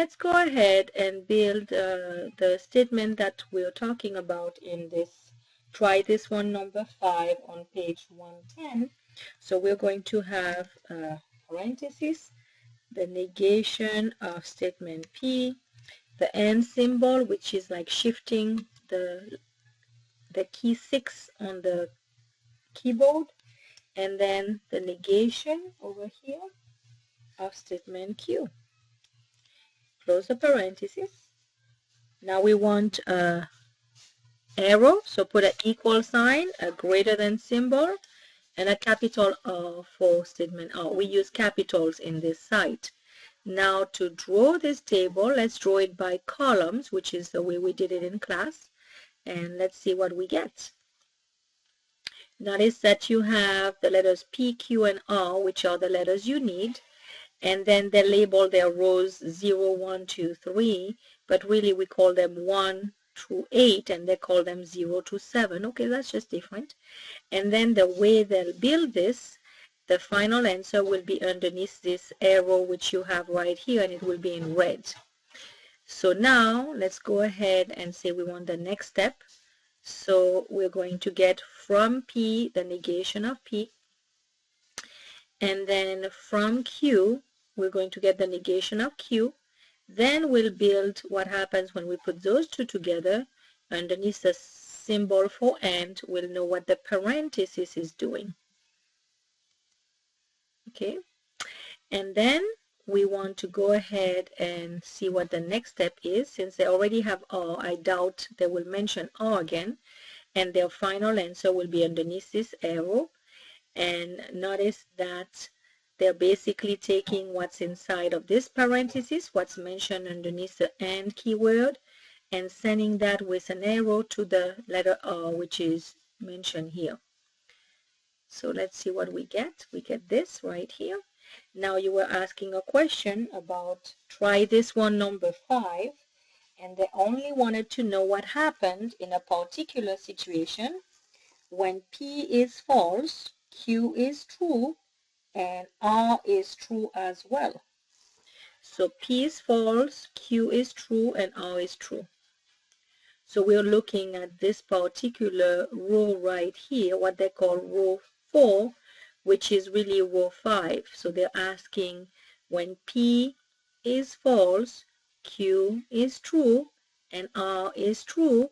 let's go ahead and build the statement that we're talking about in this. Try this one, number 5 on page 110. So we're going to have parentheses, the negation of statement P, the and symbol, which is like shifting the key 6 on the keyboard, and then the negation over here of statement Q. Close the parentheses. Now we want a arrow, so put an equal sign, a greater than symbol, and a capital R for statement R. We use capitals in this site. Now to draw this table, let's draw it by columns, which is the way we did it in class, and let's see what we get. Notice that you have the letters P, Q, and R, which are the letters you need, and then they label their rows 0, 1, 2, 3, but really we call them 1 through 8, and they call them 0 to 7. Okay, that's just different. And then the way they'll build this, the final answer will be underneath this arrow which you have right here, and it will be in red. So now let's go ahead and say we want the next step. So we're going to get from P the negation of P, and then from Q we're going to get the negation of Q. Then we'll build what happens when we put those two together. Underneath the symbol for and, we'll know what the parenthesis is doing. Okay, and then we want to go ahead and see what the next step is. Since they already have R, I doubt they will mention R again, and their final answer will be underneath this arrow. And notice that they're basically taking what's inside of this parenthesis, what's mentioned underneath the and keyword, and sending that with an arrow to the letter R, which is mentioned here. So let's see what we get. We get this right here. Now you were asking a question about try this one, number 5, and they only wanted to know what happened in a particular situation when P is false, Q is true, and R is true as well. So P is false, Q is true, and R is true. So we're looking at this particular row right here, what they call row 4, which is really row 5. So they're asking when P is false, Q is true, and R is true,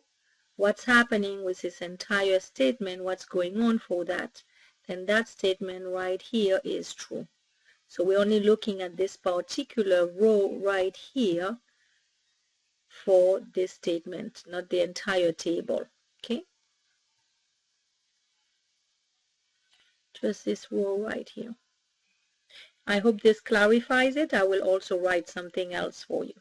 what's happening with this entire statement, what's going on for that. Then that statement right here is true. So we're only looking at this particular row right here for this statement, not the entire table. Okay, just this row right here. I hope this clarifies it. I will also write something else for you.